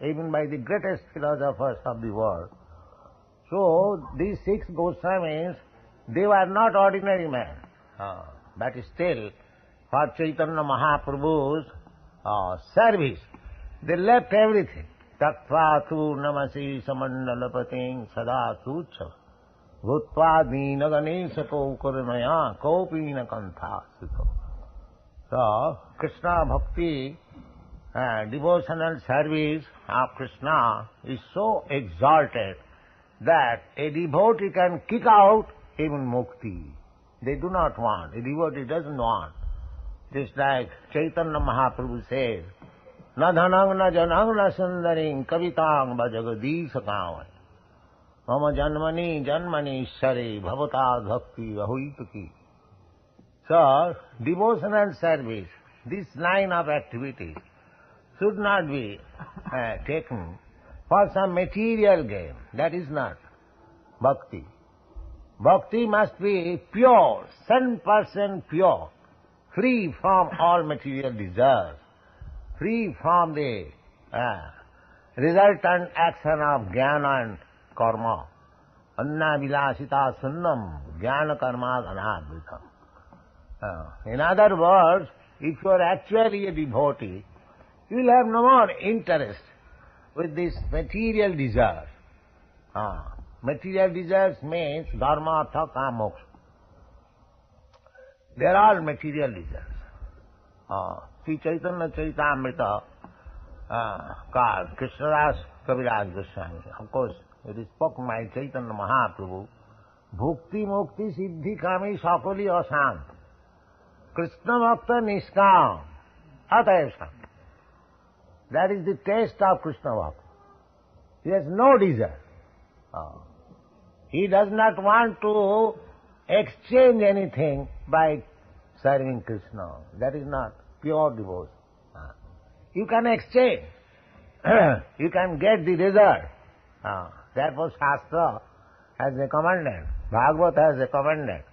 even by the greatest philosophers of the world. So these 6 Goswamis, they were not ordinary men. But still, for Chaitanya Mahaprabhu's service, they left everything. Tattva tu namasi samandalapating sada sucha bhutva dina ganeshako karunaya kopina kantha sito. So, Krishna Bhakti, devotional service of Krishna is so exalted that a devotee can kick out even Mukti. They do not want. A devotee doesn't want. Just like Chaitanya Mahaprabhu says, Na dhanang na janang na sundaring kavitang bhajagadīsakāvai mama janmani janmani shari bhavata bhakti ahuitaki. So, devotional service, this line of activities should not be taken for some material gain. That is not bhakti. Bhakti must be pure, 100% pure, free from all material desires, free from the resultant action of jnana and karma. Anna vilasita sunnam jnana karma anadvitam. In other words, if you are actually a devotee, you will have no more interest with this material desire. Material desires means dharma, artha, kama, moksha. They are all material desires. ЩrīCaitanyacaritāmṛta called KṛṣṇatheSupremePersonalityofGodhead. Of course, it is spoken by Chaitanya Mahaprabhu. Bhukti mukti siddhi kami sakali asant. Krishna bhakta niskam atayasam. That is the taste of Krishna bhakta. He has no desire. He does not want to exchange anything by serving Krishna. That is not pure devotion. You can exchange. You can get the result. Therefore Shastra has recommended, Bhagavad has recommended,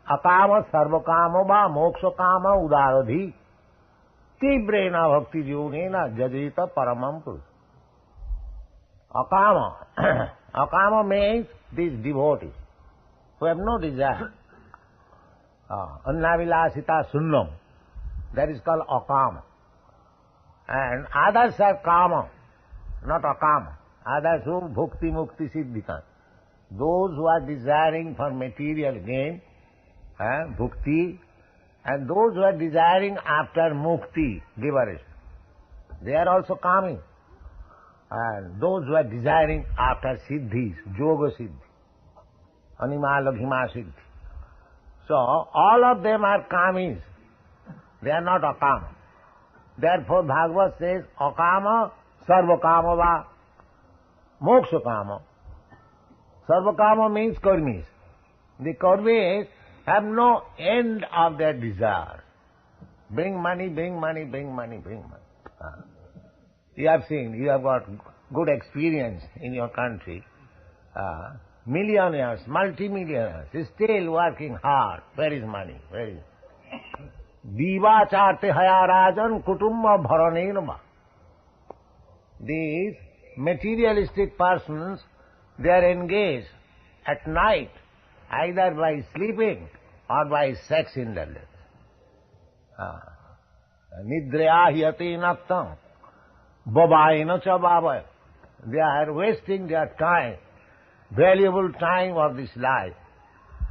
akama sarvakama va moksha kama udaradhi tibrena bhakti yunena jajita paramam purush. Akama. Akama means these devotees who have no desire. Annavilasita sunnam. That is called akama. And others are kama, not akama. Others who bhukti mukti siddhika. Those who are desiring for material gain, bhukti, and those who are desiring after mukti, liberation. They are also kami. And those who are desiring after siddhis, yoga siddhi, anima laghima siddhi. So, all of them are kamis. They are not akama. Therefore, Bhagavad says, akama sarvakama va moksha kama. Sarvakama means karmis. The karmis have no end of their desire. Bring money, bring money, bring money, bring money. You have seen, you have got good experience in your country. Millionaires, multimillionaires, still working hard. Where is money? Where is Diva charte haya rajan kutumba bharanenva. These materialistic persons, they are engaged at night either by sleeping or by sex indulgence. Nidraya hyati naktam. Babaina cha babaya. They are wasting their time, valuable time of this life,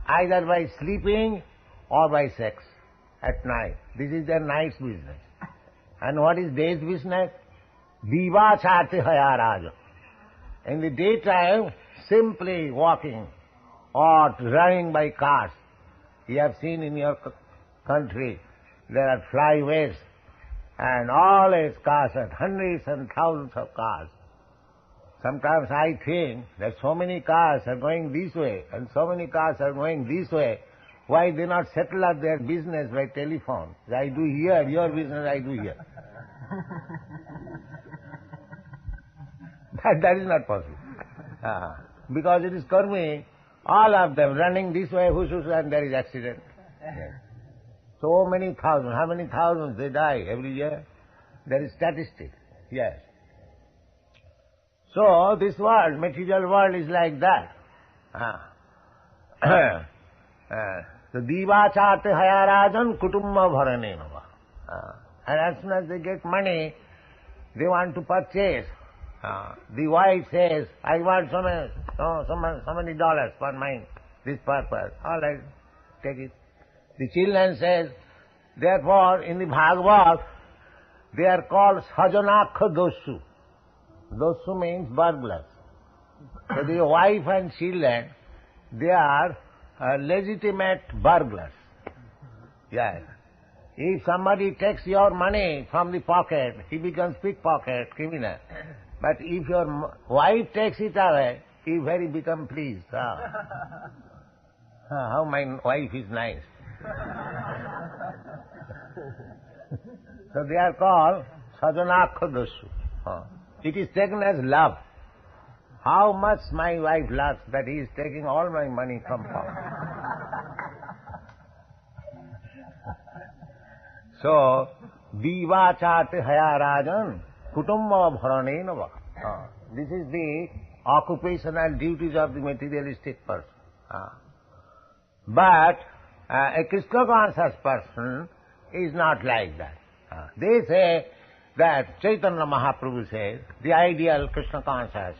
either by sleeping or by sex at night. This is their night's business. And what is day's business? Diva charte haya raja. In the daytime, simply walking or running by cars. You have seen in your country, there are flyways, and all these cars are hundreds and thousands of cars. Sometimes I think that so many cars are going this way and so many cars are going this way. Why they not settle up their business by telephone? I do here, your business I do here. That is not possible. Because it is karmi, all of them running this way, whoosh, and there is accident. Yes. So many thousands, how many thousands they die every year? There is statistic, yes. So this world, material world, is like that. The Divachate Hayarajan Kutumba Bharanenava. And as soon as they get money, they want to purchase. The wife says, I want so many dollars for this purpose. All right, take it. The children says, therefore in the Bhagavad, they are called Sajanakha Dosu. Dosu means burglars. So the wife and children, they are legitimate burglars. Yes. If somebody takes your money from the pocket, he becomes pickpocket, criminal. But if your wife takes it away, he very become pleased. How my wife is nice. So they are called Sajanakha Dosu. It is taken as love. How much my wife loves that he is taking all my money from pocket. So, Divachate Hayarajan Kutumba Bharanenava. This is the occupational duties of the materialistic person. But a Krishna conscious person is not like that. They say that Chaitanya Mahaprabhu says, the ideal Krishna conscious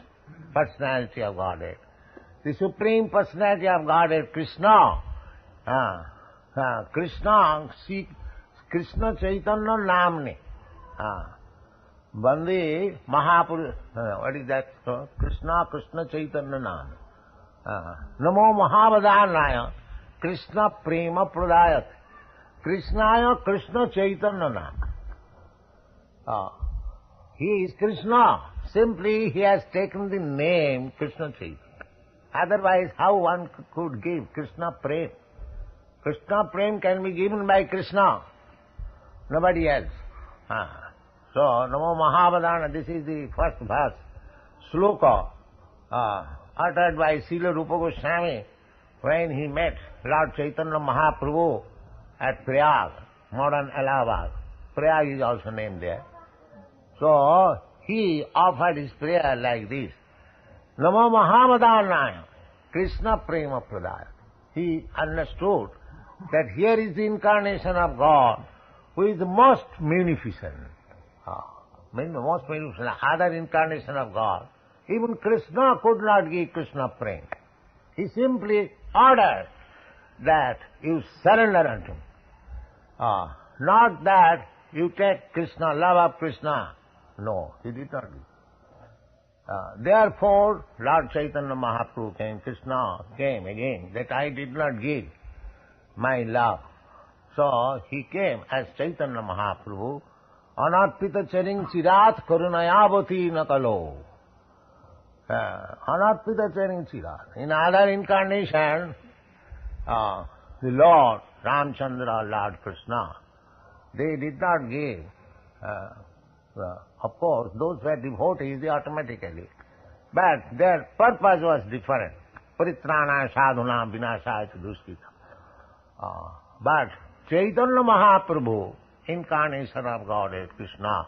personality of Godhead, the supreme personality of Godhead, Krishna, Krishna Chaitanya Namne, Bande Mahaprabhu, what is that? Krishna Chaitanya Namne. Namo Mahavadhanaya Krishna Prema Pradayat. Krishnaya Krishna Chaitanya Namne. He is Krishna. Simply he has taken the name Krishna Chaitanya. Otherwise, how one could give Krishna Prem? Krishna Prem can be given by Krishna, nobody else. So, Namo Mahavadana, this is the first verse, sloka, uttered by Srila Rupa Goswami when he met Lord Chaitanya Mahaprabhu at Prayag, modern Allahabad. Prayag is also named there. So, he offered his prayer like this. Namo Mahavadhanaya Krishna Prema Pradaya. He understood that here is the incarnation of God who is the most munificent. Most munificent, other incarnation of God. Even Krishna could not give Krishna Prema. He simply ordered that you surrender unto me. Not that you take Krishna, love of Krishna. No, he did not give. Therefore, Lord Chaitanya Mahaprabhu came, Krishna came again, that I did not give my love. So, he came as Chaitanya Mahaprabhu, Anarpita charing chirat karunayavati nakalo. Anarpita charing chirat. In other incarnation, the Lord Ramchandra, Lord Krishna, they did not give. Of course, those who are devotees, they automatically. But their purpose was different. Paritrana sadhuna vinasaya duskita. But Chaitanya Mahaprabhu, incarnation of Godhead Krishna,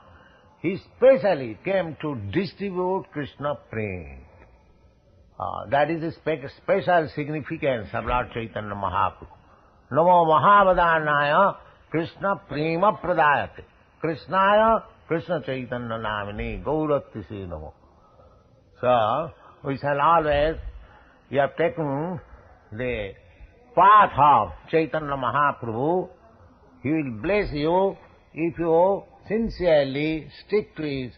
he specially came to distribute Krishna Prema. That is the special significance of Lord Chaitanya Mahaprabhu. Namo Mahavadhanaya Krishna Prema Pradayate. Krishnaya Krishna Chaitanya Namini Gauratise Namo. So, we shall always, you have taken the path of Chaitanya Mahaprabhu. He will bless you if you sincerely stick to his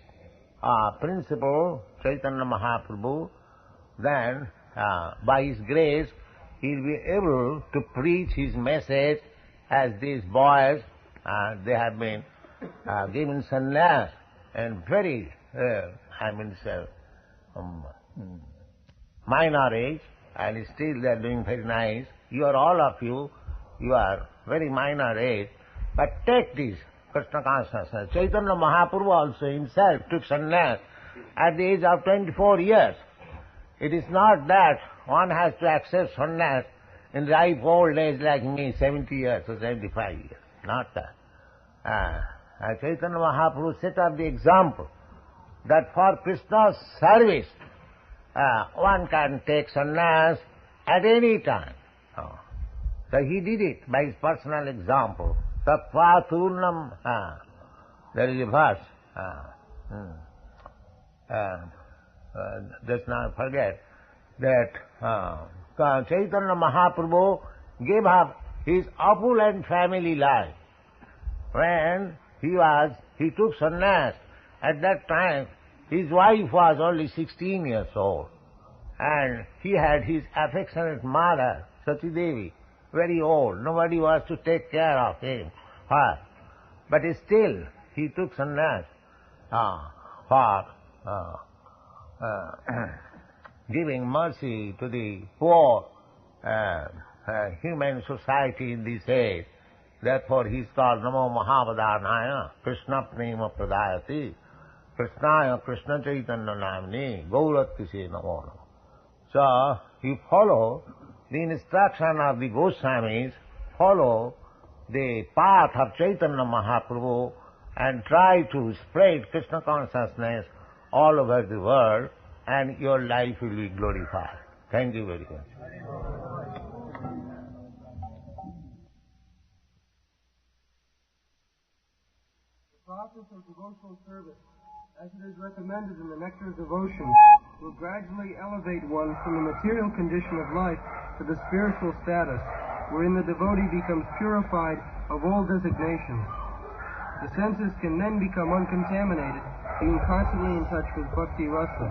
principle, Chaitanya Mahaprabhu. Then, by his grace, he will be able to preach his message as these boys, they have been given sannyas and very, minor age, and still they are doing very nice. You are all of you, you are very minor age, but take this Krishna Consciousness. Chaitanya Mahaprabhu also himself took sannyas at the age of 24 years. It is not that one has to accept sannyas in ripe old age like me, 70 years or 75 years. Not that. Chaitanya Mahaprabhu set up the example that for Krishna's service, one can take sannyas at any time. So he did it by his personal example. Tattva turnam. There is a verse. Just now I forget that Chaitanya Mahaprabhu gave up his opulent family life. When he took sannyas, at that time his wife was only 16 years old, and he had his affectionate mother, Sati Devi, very old. Nobody was to take care of her. But still he took sannyas for giving mercy to the poor human society in this age. Therefore he is called Namo Mahavadhanaya Krishna Prema Pradayati Krishnaya KṛṣṇatheSupremePersonalityofGodhead Gauratise Namo Namo. So you follow the instruction of the Goswamis, follow the path of Chaitanya Mahaprabhu and try to spread Krishna consciousness all over the world, and your life will be glorified. Thank you very much. The process of devotional service, as it is recommended in the Nectar of Devotion, will gradually elevate one from the material condition of life to the spiritual status, wherein the devotee becomes purified of all designations. The senses can then become uncontaminated, being constantly in touch with bhakti rasa.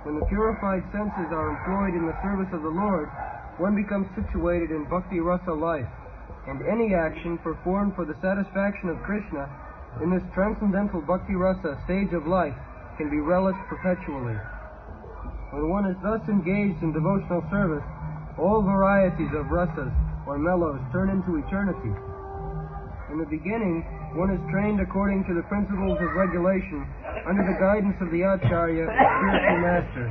When the purified senses are employed in the service of the Lord, one becomes situated in bhakti rasa life, and any action performed for the satisfaction of Krishna in this transcendental bhakti rasa stage of life can be relished perpetually. When one is thus engaged in devotional service, all varieties of rasas or mellows turn into eternity. In the beginning, one is trained according to the principles of regulation under the guidance of the Acharya, spiritual master,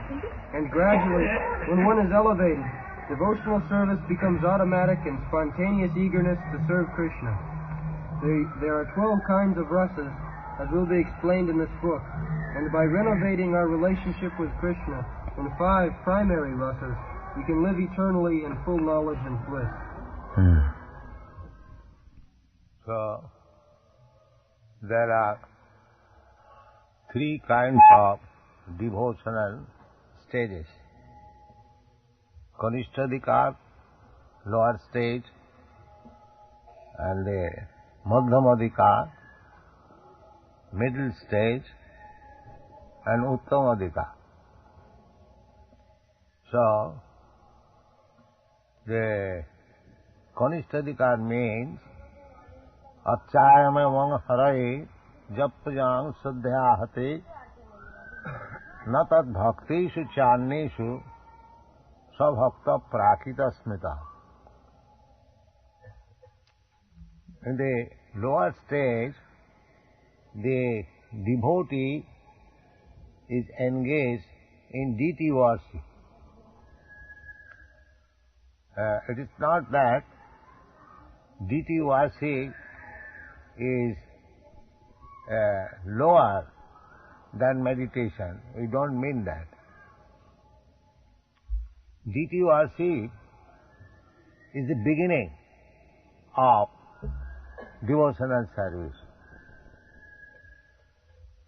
and gradually, when one is elevated, devotional service becomes automatic and spontaneous eagerness to serve Krishna. There are 12 kinds of rasas, as will be explained in this book, and by renovating our relationship with Krishna in 5 primary rasas, we can live eternally in full knowledge and bliss. So, there are 3 kinds of devotional stages. Kanishtadikar, lower stage, and the Madhyamadikar, middle stage, and Uttamadikar. So, the Kanishtadikar means Achayamevang Hare Japjang Sadhyahate Natat Bhaktishu Channeshu Sabhakta Prakita Smita. In the lower stage, the devotee is engaged in deity worship. It is not that deity worship is lower than meditation. We don't mean that. Deity worship is the beginning of devotional service.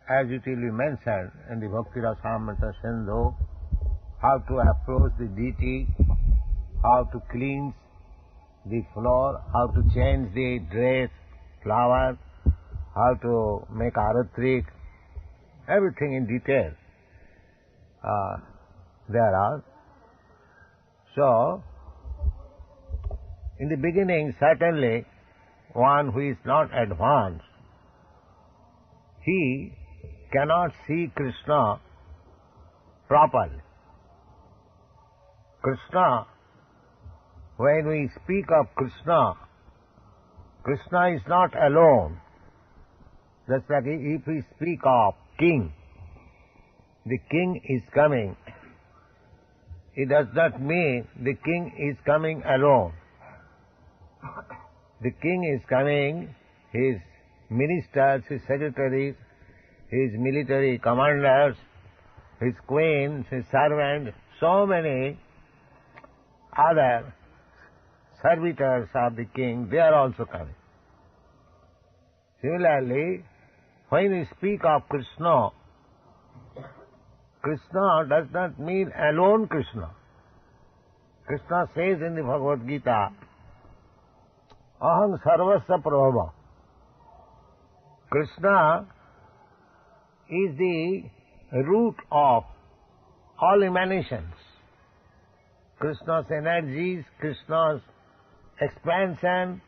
As it will be mentioned in the Bhakti Rasamrita Sindhu, how to approach the deity, how to cleanse the floor, how to change the dress, flower, how to make aratrik, everything in detail there are. So, in the beginning, certainly, one who is not advanced, he cannot see Krishna properly. Krishna, when we speak of Krishna, Krishna is not alone. Just like if we speak of king, the king is coming. It does not mean the king is coming alone. The king is coming, his ministers, his secretaries, his military commanders, his queens, his servants, so many other servitors of the king, they are also coming. Similarly, when we speak of Krishna, Krishna does not mean alone Krishna. Krishna says in the Bhagavad Gita, Aham sarvasya prabhava. Krishna is the root of all emanations. Krishna's energies, Krishna's expansion,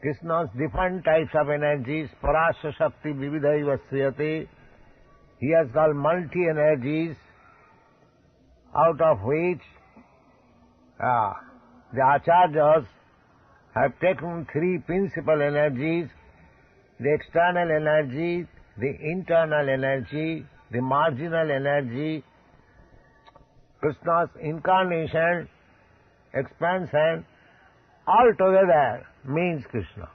Krishna's different types of energies, parasya shakti vividhaiva sriyate. He has got multi-energies, out of which the acharyas have taken three principal energies: the external energy, the internal energy, the marginal energy. Krishna's incarnation, expansion, all together means Krishna.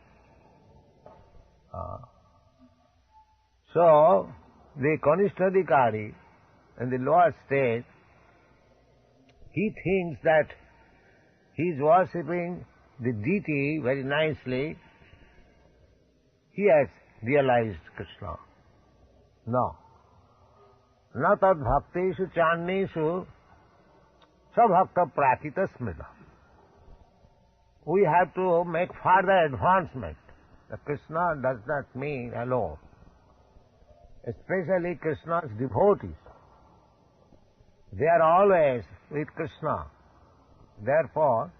So, the Kanishtadhikari in the lower stage, he thinks that he is worshipping the deity very nicely. He has realized Krishna. No. Na tad bhakteshu channeshu sabhakta pratita smrita. We have to make further advancement. The Krishna does not mean alone. Especially Krishna's devotees. They are always with Krishna. Therefore,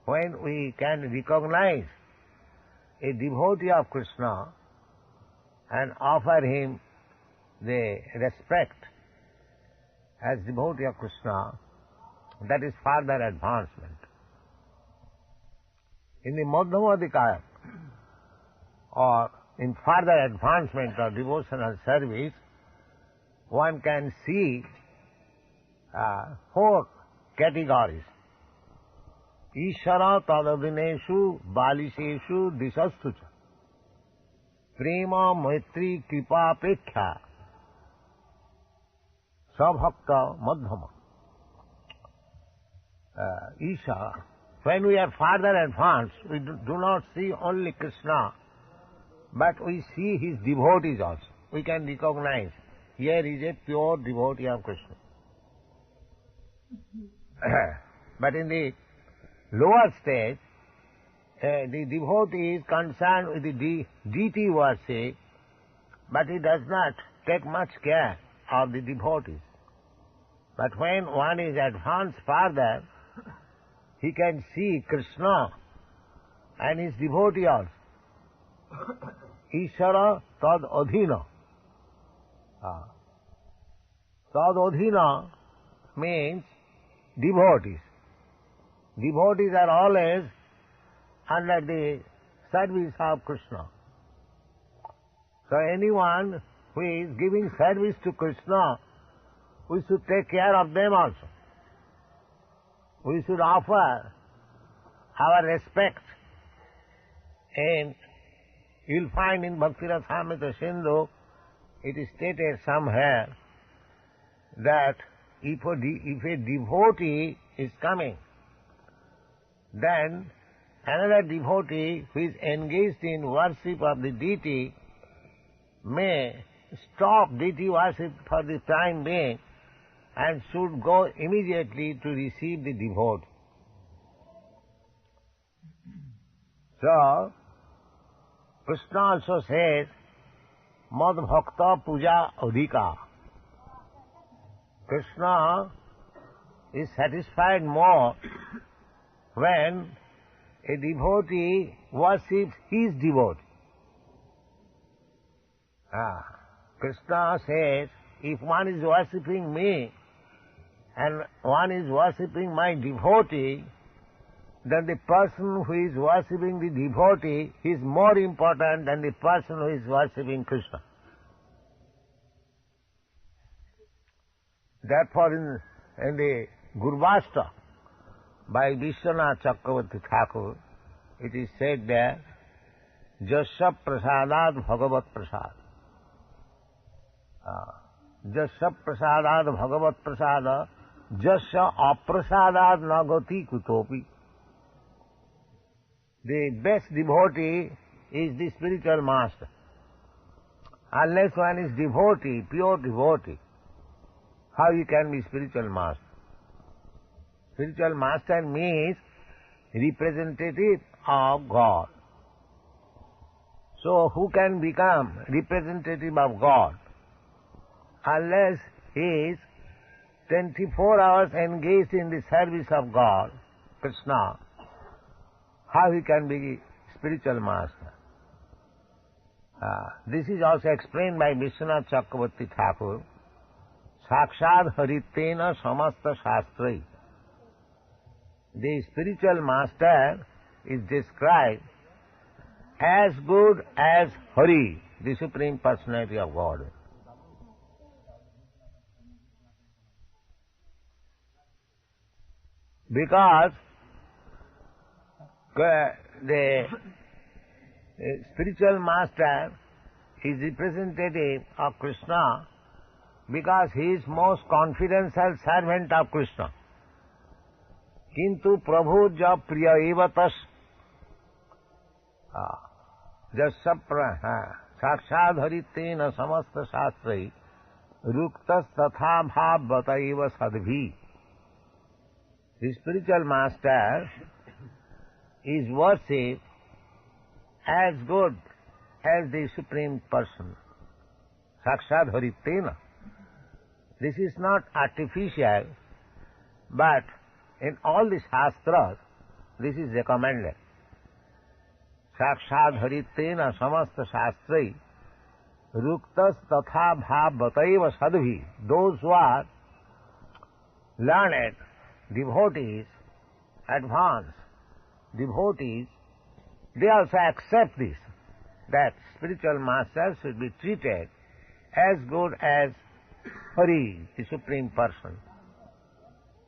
when we can recognize a devotee of Krishna and offer him the respect as devotee of Krishna, that is further advancement. In the Madhyamadikaya, or in further advancement of devotional service, one can see four categories. Ishara tadadineshu balisheshu disastucha prema maitri kripa pekkha sabhakta madhyama. Ishara. When we are further advanced, we do not see only Krishna, but we see his devotees also. We can recognize here is a pure devotee of Krishna. But in the lower stage, the devotee is concerned with the deity worship, but he does not take much care of the devotees. But when one is advanced further, he can see Krishna and his devotee also. Ishara tad adhina. Tad adhina means devotees. Devotees are always under the service of Krishna. So anyone who is giving service to Krishna, we should take care of them also. We should offer our respect. And you'll find in Bhaktivedanta Swami Srila, it is stated somewhere that if a devotee is coming, then another devotee who is engaged in worship of the deity may stop deity worship for the time being and should go immediately to receive the devotee. So, Krishna also says, Mad Bhakta Puja Adhika. Krishna is satisfied more when a devotee worships his devotee. Krishna says, if one is worshipping me and one is worshipping my devotee, then the person who is worshipping the devotee is more important than the person who is worshipping Krishna. Therefore, in the Gurvashta by Vishwanath Chakravarti Thakur, it is said there, Jasya prasadat bhagavat prasad. Jasya prasadad bhagavat prasada, jasya aprasadad nagati kutopi. The best devotee is the spiritual master. Unless one is devotee, pure devotee, how he can be spiritual master? Spiritual master means representative of God. So who can become representative of God? Unless he is 24 hours engaged in the service of God, Krishna, how he can be spiritual master? This is also explained by Vishwanath Chakravarti Thakur. Sakshad haritena samasta shastrai. The spiritual master is described as good as Hari, the Supreme Personality of Godhead. Because the spiritual master is representative of Krishna because he is most confidential servant of Krishna. Kintu Prabhu ja priya evatas jasya sakshad haritena samasta shastrai ruktas tatha bhavata eva sadbhi. The spiritual master is worshipped as good as the Supreme Person. Sakshad haritena. This is not artificial, but in all the Shastras, this is recommended. Sakshad haritena samasta shastrai ruktas tatha bhavataiva sadbhi. Those who are learned devotees, advanced devotees, they also accept this, that spiritual master should be treated as good as Hari, the Supreme Person.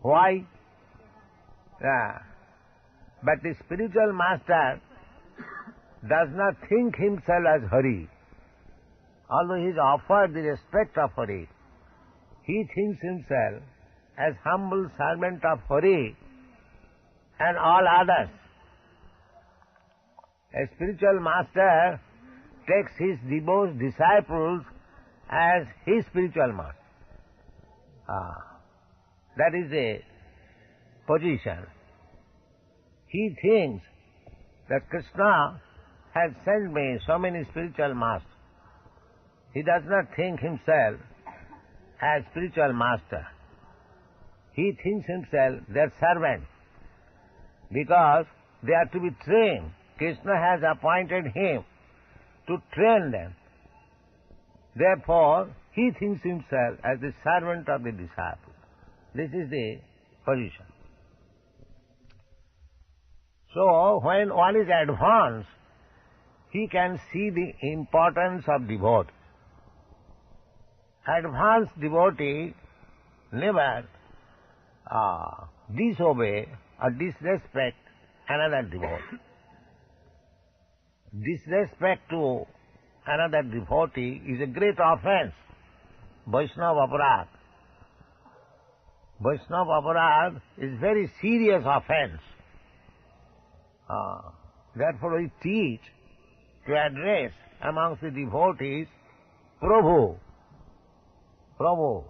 Why? But the spiritual master does not think himself as Hari. Although he is offered the respect of Hari, he thinks himself as humble servant of Hari and all others. A spiritual master takes his disciples as his spiritual master. That is a position. He thinks that Krishna has sent me so many spiritual masters. He does not think himself as spiritual master. He thinks himself their servant because they are to be trained. Krishna has appointed him to train them. Therefore, he thinks himself as the servant of the disciple. This is the position. So, when one is advanced, he can see the importance of devotee. Advanced devotee never disobey or disrespect another devotee. Disrespect to another devotee is a great offense. Vaishnava aparad. Vaishnava aparad is very serious offense. Therefore we teach to address amongst the devotees Prabhu. Prabhu.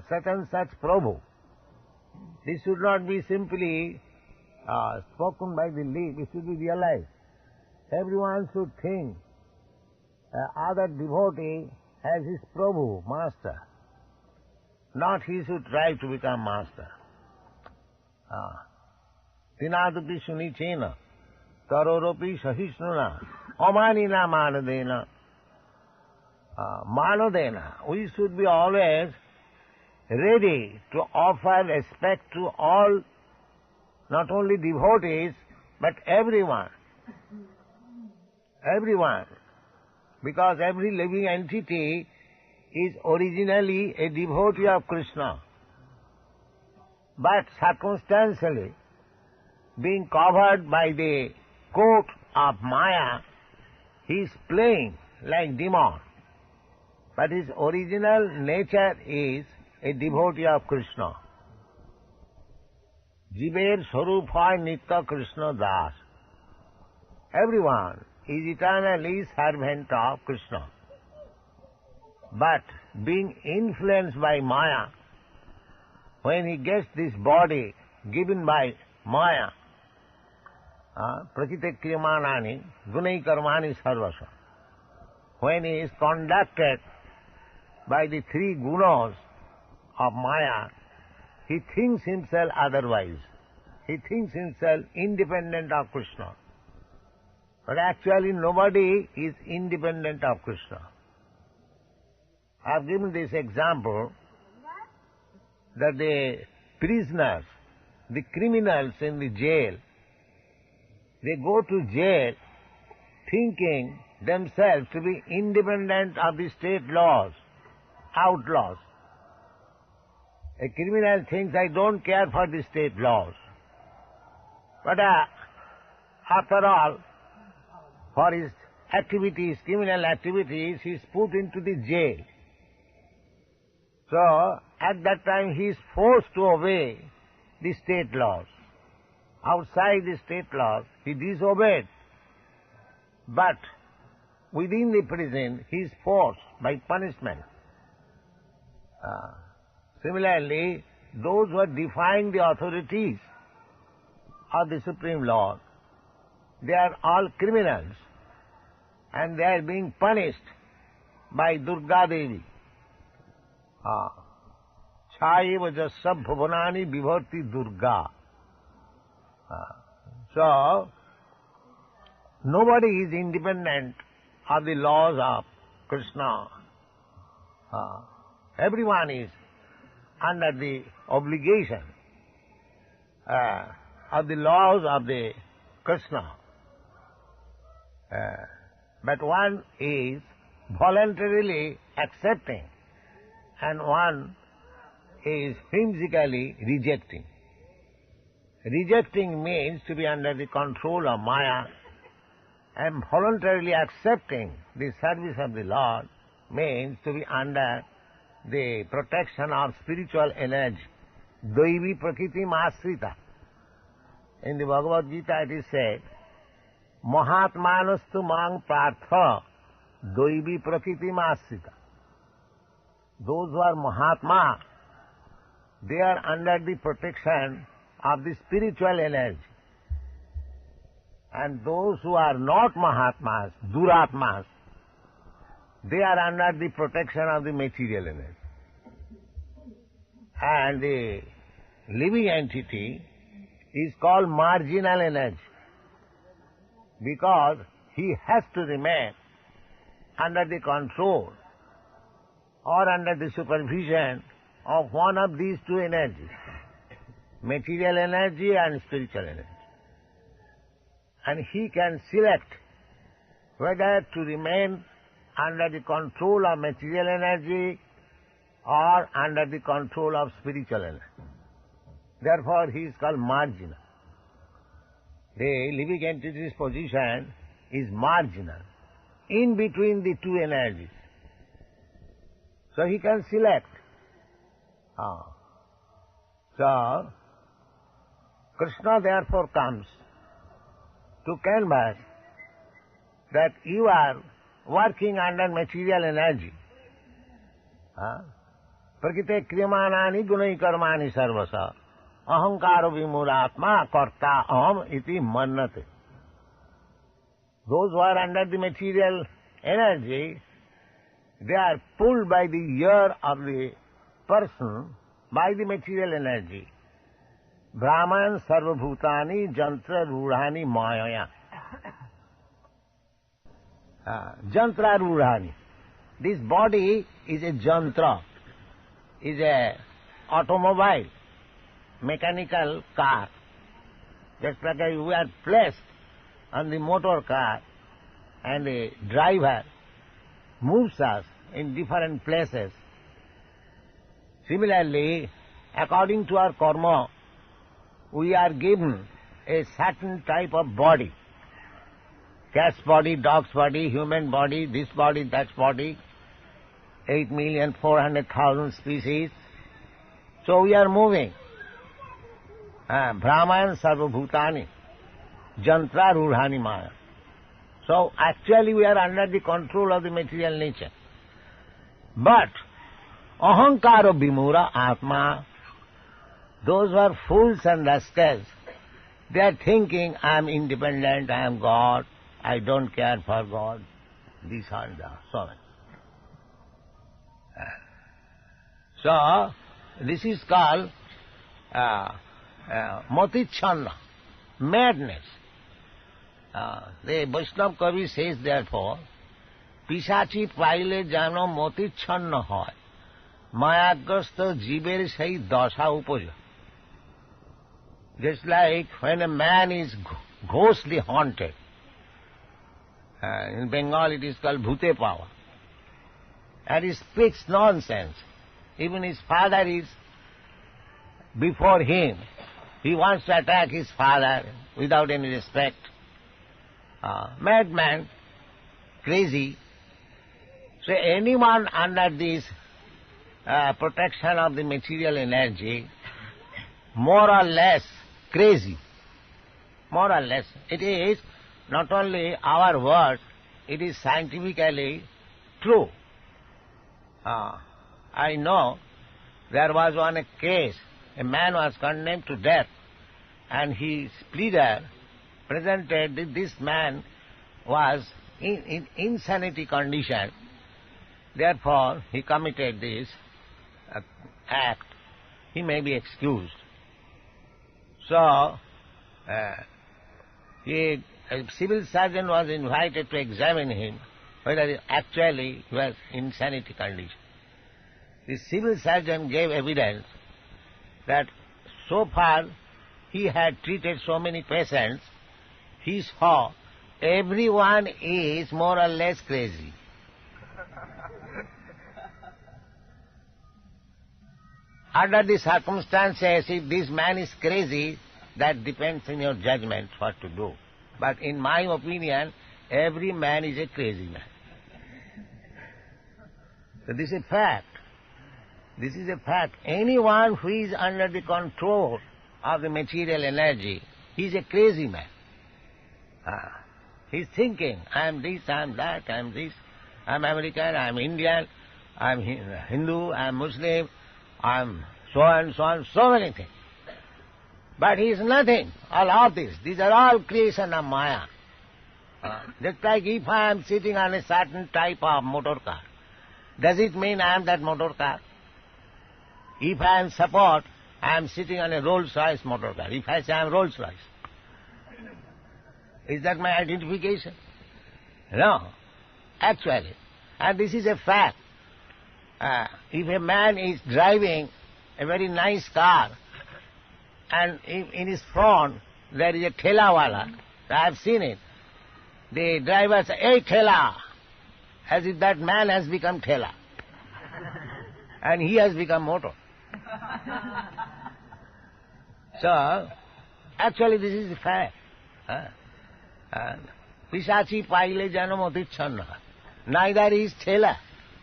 Such and such Prabhu. This should not be simply spoken by the lip, it should be realized. Everyone should think other devotee as his Prabhu, master. Not he should try to become master. Tinadupi sunichena, taroropi sahisnuna, amanina manadena. Manodena. We should be always ready to offer respect to all, not only devotees, but everyone. Everyone. Because every living entity is originally a devotee of Krishna. But circumstantially, being covered by the coat of Maya, he is playing like demon. but his original nature is a devotee of Krishna. Jiver Swarup hoy Nitya Krishna Das. Everyone is eternally servant of Krishna. But being influenced by Maya, when he gets this body given by Maya, prakite kriyamanani gunai karmani sarvasa, when he is conducted by the three gunas of Maya, he thinks himself otherwise. He thinks himself independent of Krishna. But actually nobody is independent of Krishna. I have given this example that the prisoners, the criminals in the jail, they go to jail thinking themselves to be independent of the state laws, outlaws. A criminal thinks, I don't care for the state laws. But after all, for his activities, criminal activities, he is put into the jail. So, at that time he is forced to obey the state laws. Outside the state laws, he disobeyed. But within the prison, he is forced by punishment. Similarly, those who are defying the authorities of the Supreme Lord, they are all criminals and they are being punished by Durga Devi. Chaiva jasab bhuvanani vibharti Durga. So, nobody is independent of the laws of Krishna. Everyone is under the obligation of the laws of the Krishna. But one is voluntarily accepting and one is whimsically rejecting. Rejecting means to be under the control of Maya, and voluntarily accepting the service of the Lord means to be under the protection of spiritual energy. Daivi prakriti asrita. In the Bhagavad Gita it is said, Mahatmanastu mang partha daivi prakriti asrita. Those who are Mahatma, they are under the protection of the spiritual energy. And those who are not Mahatmas, Duratmas, they are under the protection of the material energy. And the living entity is called marginal energy because he has to remain under the control or under the supervision of one of these two energies, material energy and spiritual energy. And he can select whether to remain under the control of material energy or under the control of spiritual energy. Therefore, he is called marginal. The living entity's position is marginal, in between the two energies. So he can select. So, Krishna therefore comes to canvas that you are working under material energy. Prakite kriyamanani gunai karmani sarvasa ahankaro vimuratma karta aham iti mannate. Those who are under the material energy, they are pulled by the ear of the person by the material energy. Brahman sarvabhutani jantra rudhani mayaya. Jantra rudhani. This body is a jantra, is a automobile, mechanical car. Just like we are placed on the motor car and the driver moves us in different places. Similarly, according to our karma, we are given a certain type of body. Cat's body, dog's body, human body, this body, that body. 8,400,000 species. So we are moving. Brahman sarva bhutani, jantra rurhani maya. So actually we are under the control of the material nature. But ahankara bimura atma, those who are fools and rascals, they are thinking, I am independent, I am God, I don't care for God. This and that, so many. So, this is called motichanna, madness. The Vaishnava Kavi says therefore, পিশাচি পাইলে যেন মতিচ্ছন্ন হয়, মায়াগ্রস্ত জীবের সেই দশা উপজয়. Just like when a man is ghostly haunted. In Bengal it is called bhute pawa. And he speaks nonsense. Even his father is before him. He wants to attack his father without any respect. Madman, crazy. So anyone under this protection of the material energy, more or less crazy, more or less. It is not only our word, it is scientifically true. I know there was one case, a man was condemned to death, and his pleader presented that this man was in insanity condition, therefore he committed this act, he may be excused. So, a civil surgeon was invited to examine him, whether actually he was in insanity condition. The civil surgeon gave evidence that so far he had treated so many patients, he saw everyone is more or less crazy. Under the circumstances, if this man is crazy, that depends on your judgment what to do. But in my opinion, every man is a crazy man. So this is a fact. This is a fact. Anyone who is under the control of the material energy, he is a crazy man. He is thinking, I am this, I am that, I am this, I am American, I am Indian, I am Hindu, I am Muslim, I am so and so and so many things. But he is nothing, all of this. These are all creation of Maya. Just like if I am sitting on a certain type of motor car, does it mean I am that motor car? If I am support, I am sitting on a Rolls-Royce motor car. If I say I am Rolls-Royce, is that my identification? No, actually. And this is a fact. If a man is driving a very nice car, and in his front there is a thela-wala, I have seen it. The driver says, "Hey, thela," as if that man has become thela. And he has become motor. So, actually this is a fact. Pisachi paile jano motichanna. Neither he is thela,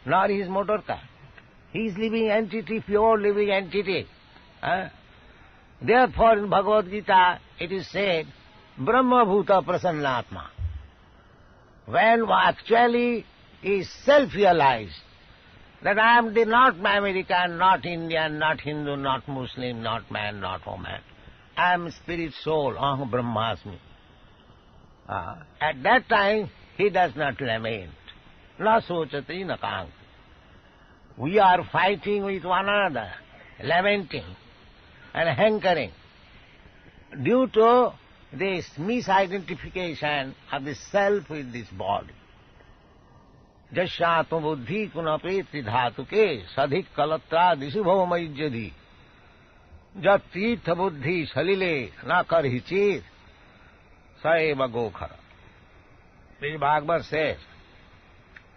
nor he is motor car. He is living entity, pure living entity. Therefore in Bhagavad Gita it is said, Brahma Bhuta Prasannatma. When actually he is self-realized that I am not American, not Indian, not Hindu, not Muslim, not man, not woman. I am spirit soul, Aham Brahmasmi. At that time he does not lament. Na sochati na kanti. We are fighting with one another, lamenting and hankering due to this misidentification of the self with this body. Jashyatma buddhi kunapetri dhatuke sadhik kalatra disubhavamajyadhi jat tirtha buddhi salile na karhichit saeva gokhara. This Bhagavad says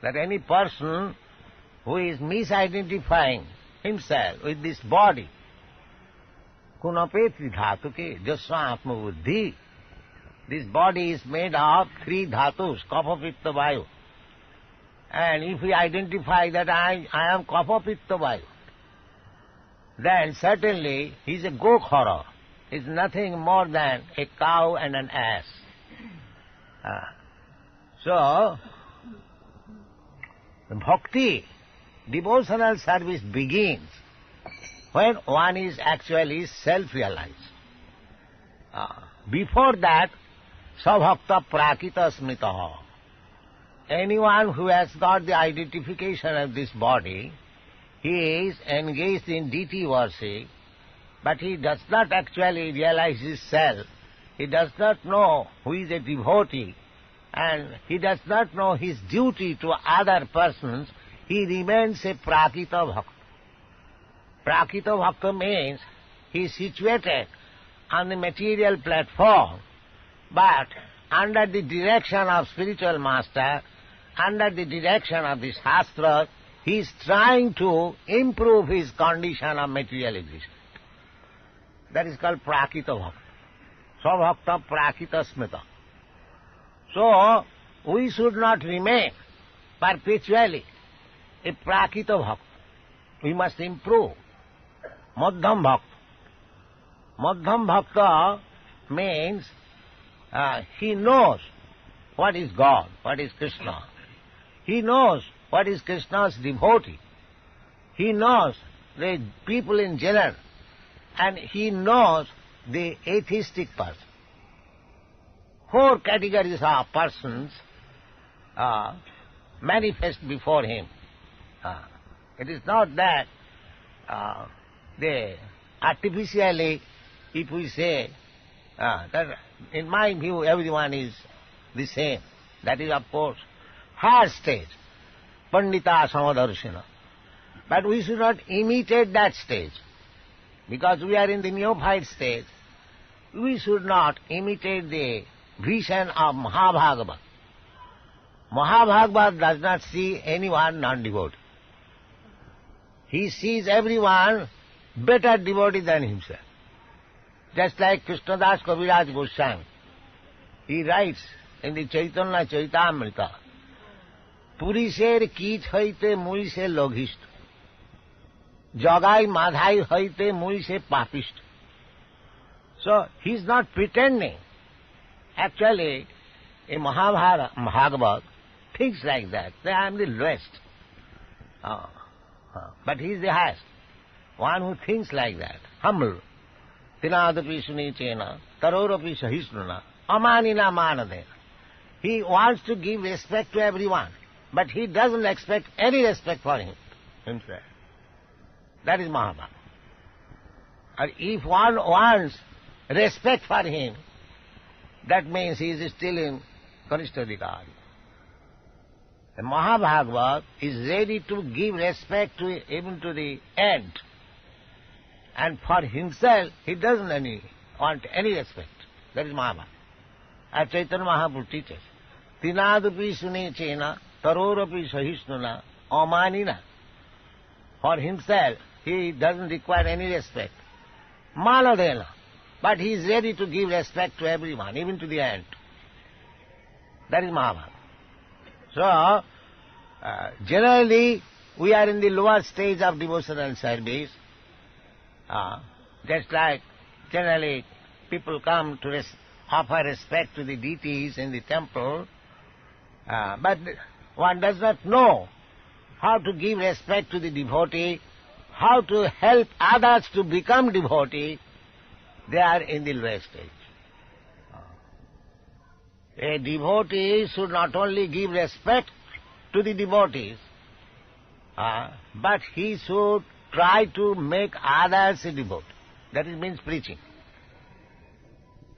that any person who is misidentifying himself with this body, kunapetri dhatuke jashyatma buddhi, this body is made of three dhatus, kapha, pitta, vayu. And if we identify that I am Kapha Pitta Vayu, then certainly he is a Gokhara. He is nothing more than a cow and an ass. So, bhakti, devotional service begins when one is actually self-realized. Before that, sabhakta prakita smitaha. Anyone who has got the identification of this body, he is engaged in deity worship, but he does not actually realize his self. He does not know who is a devotee, and he does not know his duty to other persons. He remains a prakita bhakta. Prakita bhakta means he is situated on the material platform, but under the direction of spiritual master, under the direction of the Shastra, he is trying to improve his condition of material existence. That is called prakita bhakta. Sabhakta prakita smita. So, we should not remain perpetually a prakita bhakta. We must improve. Madhyam bhakta. Madhyam bhakta means he knows what is God, what is Krishna. He knows what is Krishna's devotee. He knows the people in general, and he knows the atheistic person. 4 categories of persons manifest before him. It is not that they artificially, if we say that in my view everyone is the same, that is of course higher stage, Pandita Samadarshina. But we should not imitate that stage, because we are in the neophyte stage. We should not imitate the vision of Mahabhagavad. Mahabhagavad does not see anyone non-devotee. He sees everyone better devotee than himself. Just like Krishnadas Kaviraj Goswami, he writes in the ЩrīCaitanyacaritāmṛta, Purisher kīch haite mui se loghisht, jagai madhai haite mui se papisht. So he is not pretending. Actually, in Mahabhagavad thinks like that. I am the lowest. But he is the highest. One who thinks like that, humble. Tinadapi sunichena, tarorapi sahisnuna, amanina manadena. He wants to give respect to everyone, but he doesn't expect any respect for himself. That is Mahabharata. And if one wants respect for him, that means he is still in KṛṣṇatheSupremePersonalityofGodhead. The Mahabhagavad is ready to give respect to even to the end. And for himself, he doesn't want any respect. That is Mahabharata. As Chaitanya Mahaprabhu teaches, Tinadapi sunichena, tarorapi sahisnuna, amanina. For himself, he doesn't require any respect. Manadena. But he is ready to give respect to everyone, even to the end. That is Mahabharata. So, generally, we are in the lower stage of devotional service. Just like generally people come to offer respect to the deities in the temple, but one does not know how to give respect to the devotee, how to help others to become devotee. They are in the lower stage. A devotee should not only give respect to the devotees, but he should try to make others a devotee. That means preaching.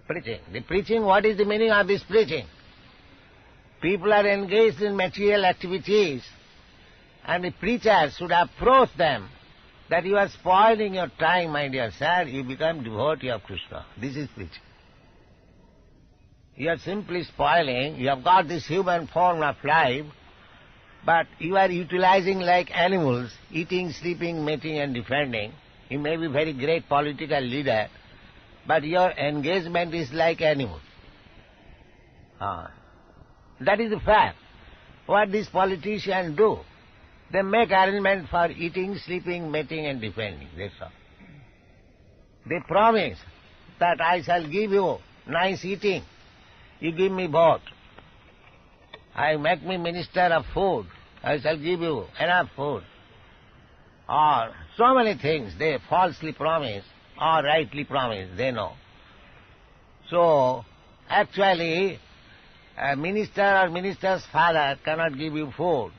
Preaching. The preaching, what is the meaning of this preaching? People are engaged in material activities, and the preacher should approach them that you are spoiling your time, my dear sir, you become devotee of Krishna. This is preaching. You are simply spoiling, you have got this human form of life, but you are utilizing like animals, eating, sleeping, mating and defending. You may be very great political leader, but your engagement is like animals. That is the fact. what these politicians do. They make arrangements for eating, sleeping, mating and defending, that's all. They promise that I shall give you nice eating, you give me both. I make me minister of food, I shall give you enough food. Or so many things they falsely promise or rightly promise, they know. So, actually, a minister or minister's father cannot give you food.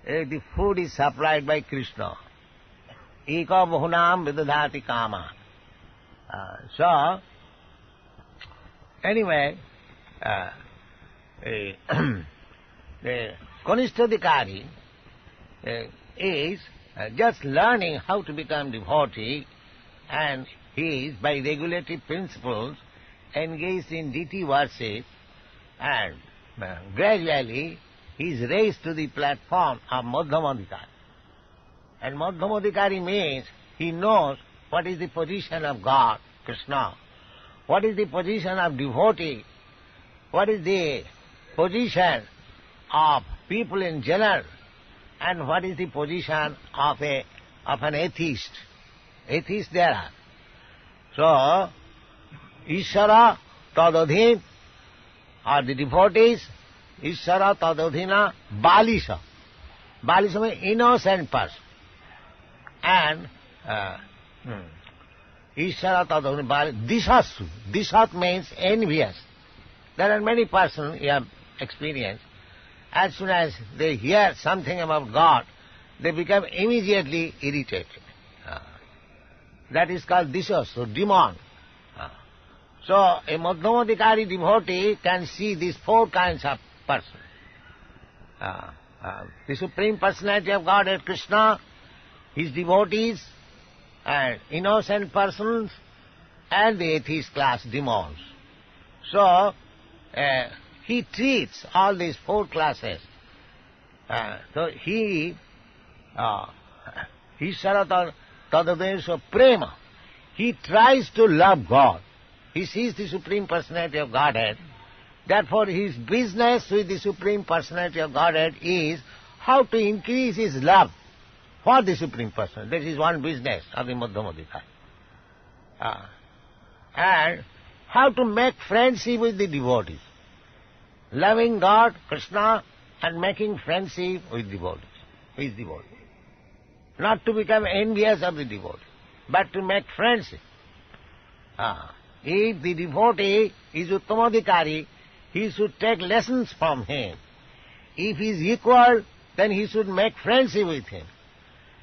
The food is supplied by Krishna. Eka bahunam vidadhati kama. So, anyway, the Kanistadikari is just learning how to become devotee, and he is, by regulative principles, engaged in deity worship, and gradually he is raised to the platform of Madhyamadikari. And Madhyamadikari means he knows what is the position of God, Krishna, what is the position of devotee, what is the position of people in general, and what is the position of an atheist. Atheists there are. So, Ishvara tadadhin, or the devotees, Ishvara tadadhina balisha. Balisha means innocent person. And Ishvara tadadhina dishasu. Dishat means envious. There are many persons you have experienced. As soon as they hear something about God, they become immediately irritated. That is called dishasu, demon. So, a Madhyamadikari devotee can see these four kinds of persons. The Supreme Personality of Godhead, Krishna, his devotees, and innocent persons, and the atheist class, demons. So, he treats all these four classes. So, he ঈশ্বর তদদেশ prema. He tries to love God. He sees the Supreme Personality of Godhead. Therefore, his business with the Supreme Personality of Godhead is how to increase his love for the Supreme Personality. That is one business of the Madhyamadikari. And how to make friendship with the devotees. Loving God, Krishna, and making friendship with devotees, his devotees. Not to become envious of the devotee, but to make friendship. If the devotee is Uttamadikari, he should take lessons from him. If he is equal, then he should make friendship with him.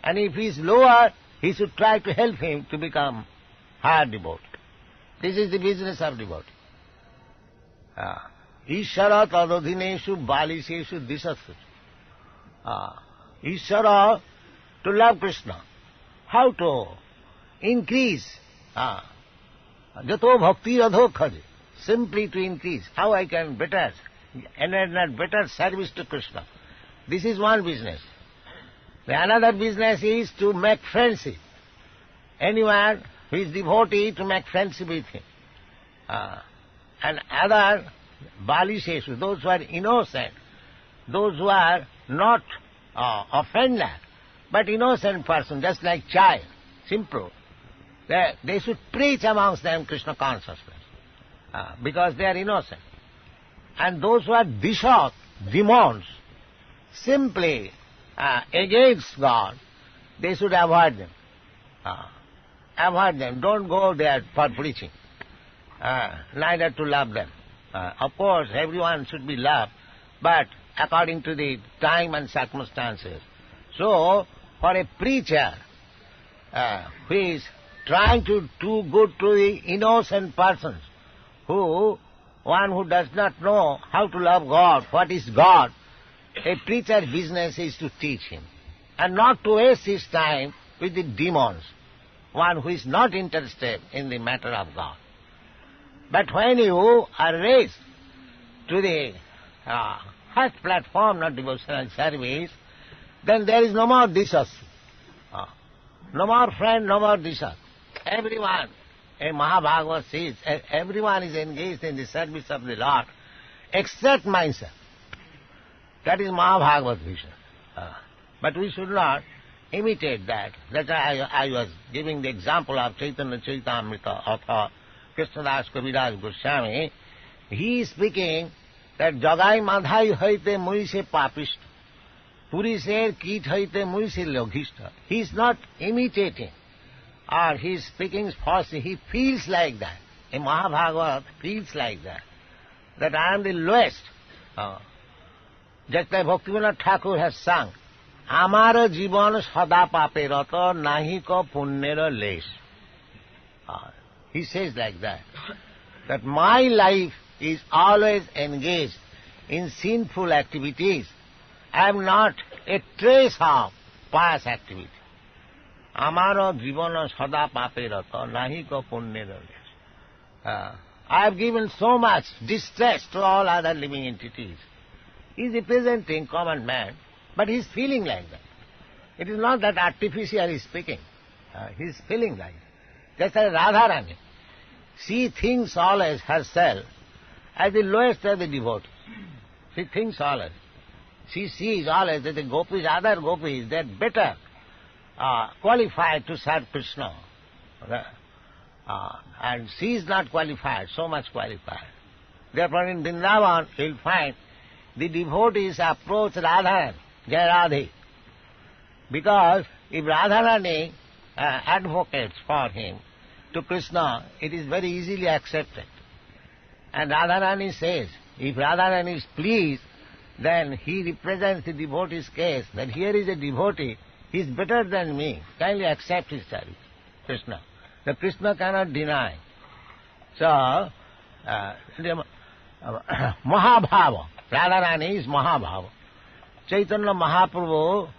And if he is lower, he should try to help him to become higher devotee. This is the business of devotee. Ishvara tadadhineshu baliseshu dishasu. Ishvara, to love Krishna. How to increase? Jato bhakti adho khaje. Simply to increase. How I can better service to Krishna. This is one business. The another business is to make friendship. Anyone who is devotee, to make friendship with him. And other balisheshu, those who are innocent, those who are not offender, but innocent person, just like child, simple. They should preach amongst them Krishna consciousness, because they are innocent. And those who are dishat, demons, simply against God, they should avoid them. Avoid them. Don't go there for preaching, neither to love them. Of course, everyone should be loved, but according to the time and circumstances. So, for a preacher who is trying to do good to the innocent persons, one who does not know how to love God, what is God, a preacher's business is to teach him, and not to waste his time with the demons, one who is not interested in the matter of God. But when you are raised to the first platform of devotional service, then there is no more disas. No more friend, no more disas. Everyone, a Mahabhagavad says, everyone is engaged in the service of the Lord, except myself. That is Mahabhagavad vision. But we should not imitate that. That's why I was giving the example of Čaitanyacaritāmṛta author Krishnadas Kaviraj Goswami. He is speaking that Jagai Madhai haite muise papishta, Purisher kit haite muise loghishta. He is not imitating, or he is speaking falsely. He feels like that. A Mahabhagavad feels like that I am the lowest. Just like Bhaktivedanta Thakur has sung, Amara Jivan Sada Pape Rata Nahika Punnera Les. He says like that my life is always engaged in sinful activities. I am not a trace of pious activity. Amara Jivana Sada Pape Rata Nahika Punnera Les. I have given so much distress to all other living entities. He is representing common man, but he is feeling like that. It is not that artificially speaking. He is feeling like that. Just as Radharani. She thinks always herself as the lowest of the devotees. She thinks always. She sees always that the gopis, other gopis, they are better qualified to serve Krishna. And she is not qualified, so much qualified. Therefore in Vrindavan you will find the devotees approach Radharani, Jai Radhe. Because if Radharani advocates for him to Krishna, it is very easily accepted. And Radharani says, if Radharani is pleased, then he represents the devotee's case, that here is a devotee, he is better than me, kindly accept his service, Krishna. The Krishna cannot deny. So, Mahabhava, Radharani is Mahabhava. Chaitanya Mahaprabhu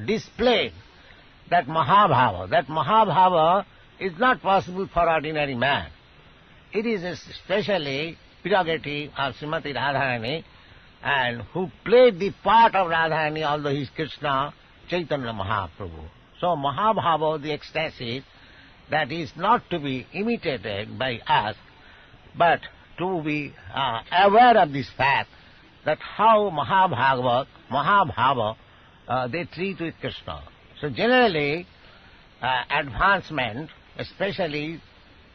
displayed that Mahabhava. That Mahabhava is not possible for ordinary man. It is especially prerogative of Srimati Radharani, and who played the part of Radharani, although he is Krishna, Chaitanya Mahaprabhu. So Mahabhava, the ecstasy, that is not to be imitated by us, but to be aware of this fact that how Mahabhava, they treat with Krishna. So generally, advancement, especially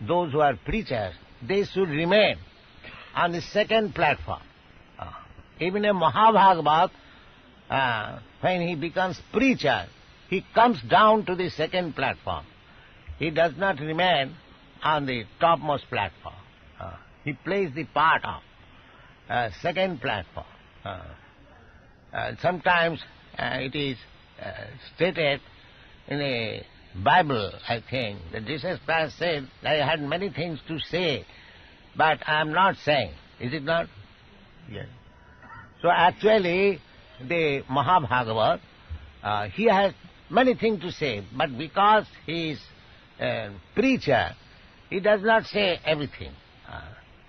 those who are preachers, they should remain on the second platform. Even a Mahabhagavat, when he becomes preacher, he comes down to the second platform. He does not remain on the topmost platform. He plays the part of second platform. Sometimes it is stated in a Bible, I think, that Jesus Christ said, I had many things to say, but I am not saying. Is it not? Yes. So actually, the Mahabhagavat, he has many things to say, but because he is a preacher, he does not say everything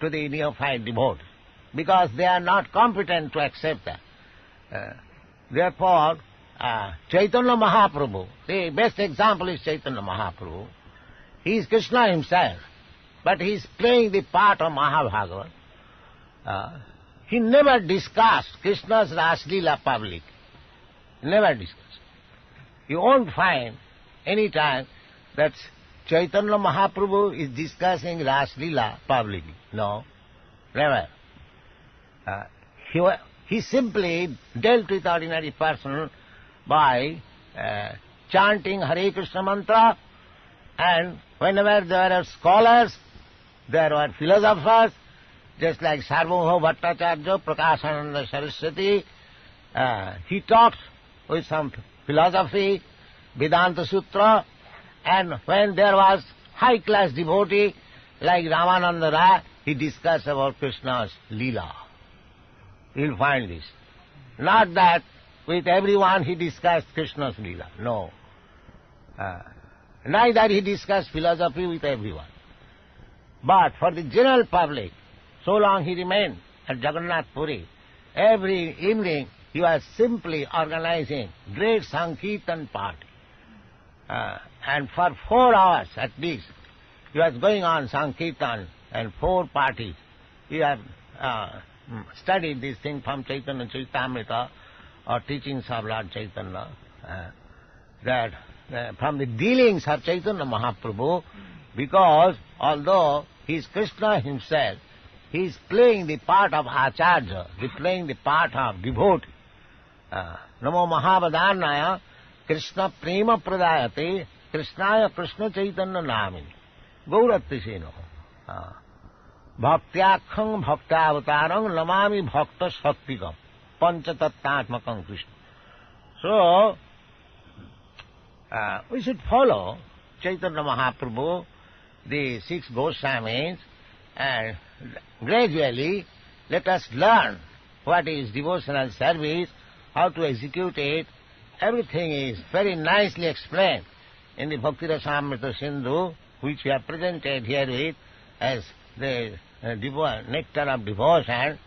to the neophyte devotees, because they are not competent to accept that. Therefore, Chaitanya Mahaprabhu, the best example is Chaitanya Mahaprabhu. He is Krishna himself, but he is playing the part of Mahabhagavat. He never discussed Krishna's Raslila public. Never discussed. You won't find any time that Chaitanya Mahaprabhu is discussing Raslila publicly. No, never. He simply dealt with ordinary person by chanting Hare Krishna mantra, and whenever there are scholars, there were philosophers, just like Sarvabhauma Bhattacharya, Prakāśānanda Saraswati, he talks with some philosophy, Vedanta Sutra, and when there was high-class devotee like Ramananda Rai, he discussed about Krishna's Leela. You'll find this. Not that with everyone he discussed Krishna's Leela. No. Neither he discussed philosophy with everyone. But for the general public, so long he remained at Jagannath Puri, every evening he was simply organizing great Sankirtan party. And for 4 hours at least, he was going on Sankirtan and 4 parties. He had studied this thing from Chaitanyacaritāmṛta, or teachings of Lord Chaitanya, that from the dealings of Chaitanya Mahaprabhu, because although he is Krishna himself, he is playing the part of Acharya, he is playing the part of devotee. Namo Mahavadannaya Krishna Prema Pradayate Krishnaya Krishna Chaitanya Namini Gauratriseno Bhaktyakkham Bhaktavatarang Namami Bhakta Shaktikam Panchatattmatmakam Krishna. So, we should follow Chaitanya Mahaprabhu, the 6 Goswamis, and gradually let us learn what is devotional service, how to execute it. Everything is very nicely explained in the Bhakti-rasamrita Sindhu, which we have presented herewith as the Nectar of Devotion,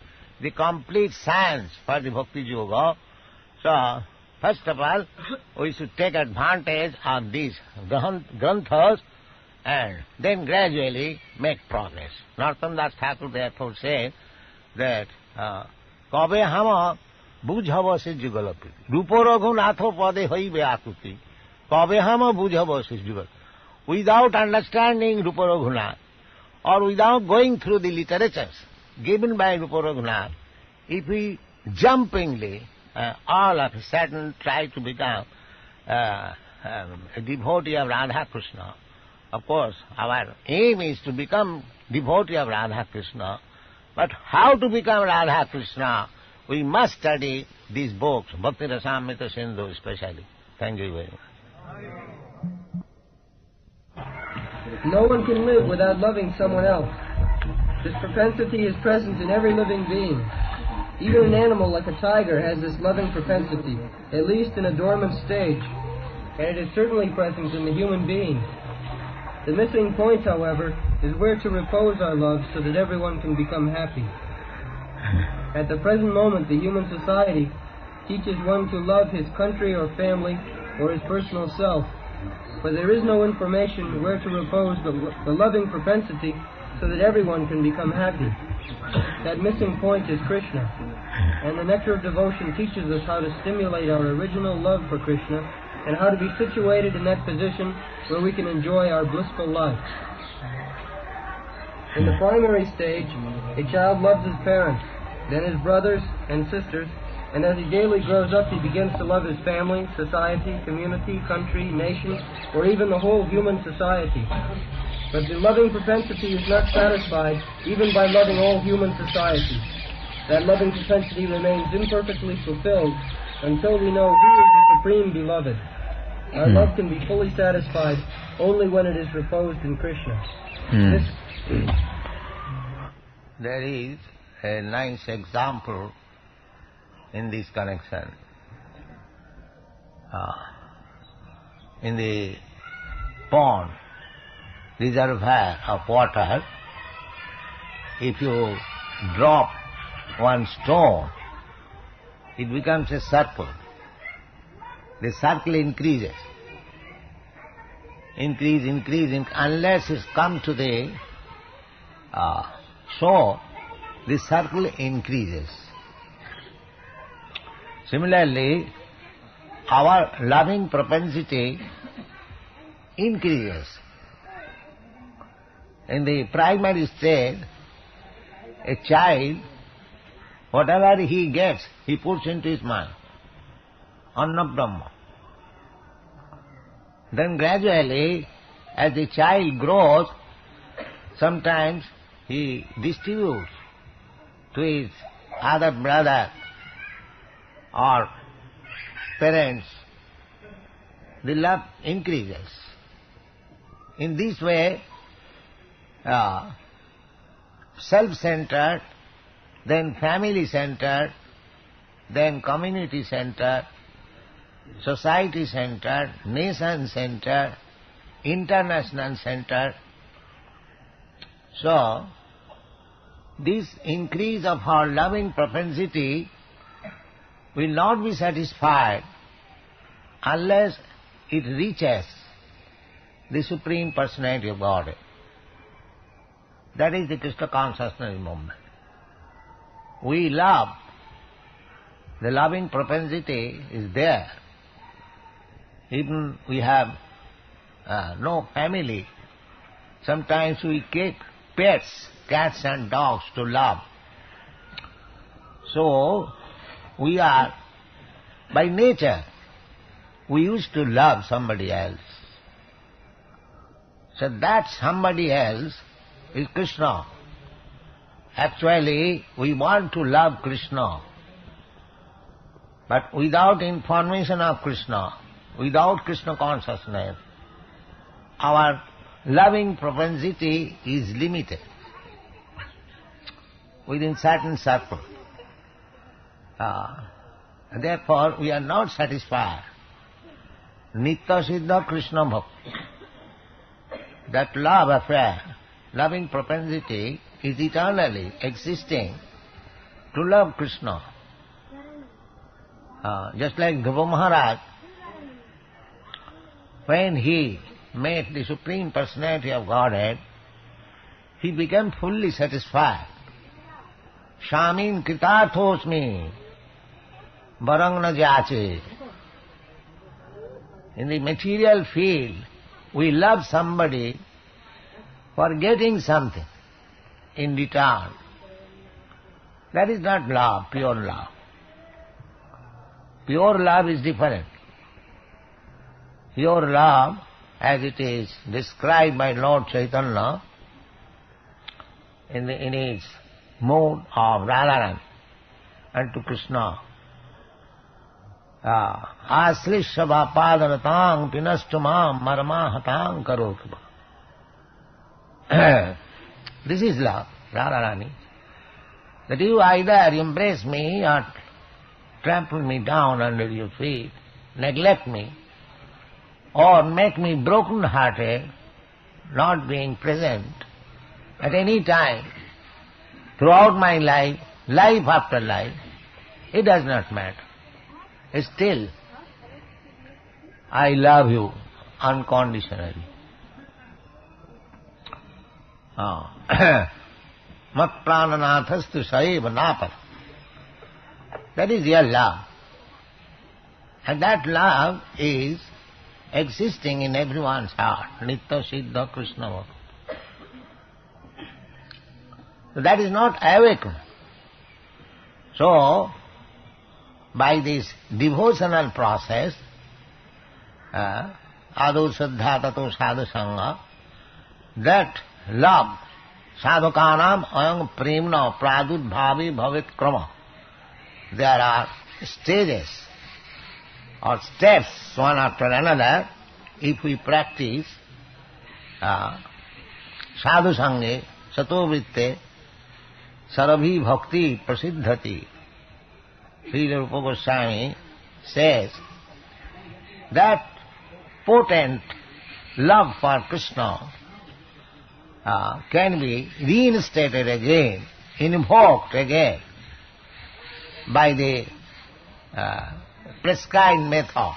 the complete science for the Bhakti Yoga. So, first of all, we should take advantage of these granthas and then gradually make progress. Narottam Das Thakur therefore said that Kabe hama bujhava se jugalapi. Rupa raghunatho pade hoibe akuti. Kabe hama bujhava se jugal. Without understanding Rupa Raghunath, or without going through the literatures given by Rupa Raghunath, if we jumpingly all of a sudden try to become a devotee of Radha Krishna, of course our aim is to become devotee of Radha Krishna, but how to become Radha Krishna, we must study these books, Bhakti Rasamrita Sindhu especially. Thank you very much. No one can live without loving someone else. This propensity is present in every living being. Even an animal like a tiger has this loving propensity, at least in a dormant stage, and it is certainly present in the human being. The missing point, however, is where to repose our love so that everyone can become happy. At the present moment, the human society teaches one to love his country or family or his personal self, but there is no information where to repose the loving propensity so that everyone can become happy. That missing point is Krishna, and the Nectar of Devotion teaches us how to stimulate our original love for Krishna and how to be situated in that position where we can enjoy our blissful life. In the primary stage, a child loves his parents, then his brothers and sisters, and as he daily grows up, he begins to love his family, society, community, country, nation, or even the whole human society. But the loving propensity is not satisfied even by loving all human society. That loving propensity remains imperfectly fulfilled until we know who is the Supreme Beloved. Our love can be fully satisfied only when it is reposed in Krishna. There is a nice example in this connection. In the pond, reservoir of water, if you drop one stone, it becomes a circle. The circle increases. Increase, unless it comes to the shore, the circle increases. Similarly, our loving propensity increases. In the primary stage, a child, whatever he gets, he puts into his mind. Anna Brahma. Then gradually, as the child grows, sometimes he distributes to his other brother or parents. The love increases. In this way, self-centered, then family-centered, then community-centered, society-centered, nation-centered, international-centered. So, this increase of our loving propensity will not be satisfied unless it reaches the Supreme Personality of Godhead. That is the Krishna Consciousness movement. We love The loving propensity is there. Even we have no family, sometimes we keep pets, cats and dogs to love. So, we are, by nature, we used to love somebody else. So that somebody else is Krishna. Actually, we want to love Krishna, but without information of Krishna, without Krishna consciousness, our loving propensity is limited within certain circle. Therefore, we are not satisfied. Nitya Siddha Krishna Bhakti. That love affair, loving propensity is eternally existing to love Krishna. Just like Dhruva Maharaj, when he met the Supreme Personality of Godhead, he became fully satisfied. Shamin kritārthosmi varang na jāche. In the material field, we love somebody for getting something in return. That is not love, pure love. Pure love is different. Pure love, as it is described by Lord Chaitanya in his mode of Radharani unto Krishna. Ashrīmadbhāgavatam pinastumam marmahatam karotu. This is love, Radharani. That you either embrace me or trample me down under your feet, neglect me, or make me broken-hearted, not being present at any time, throughout my life, life after life, it does not matter. Still, I love you unconditionally. Mat prananathastu saeva nāpar. That is your love. And that love is existing in everyone's heart. Nitya Siddha Krishna Bhakti. So that is not awakened. So, by this devotional process, ādo saddha tato sadhu sangha, that love, sadhukanam ayam premna pradudbhavi bhavet krama. There are stages or steps one after another if we practice sadhu sange sato vritte sarabhi bhakti prasiddhati. Srila Goswami says that potent love for Krishna can be reinstated again, invoked again by the prescribed method.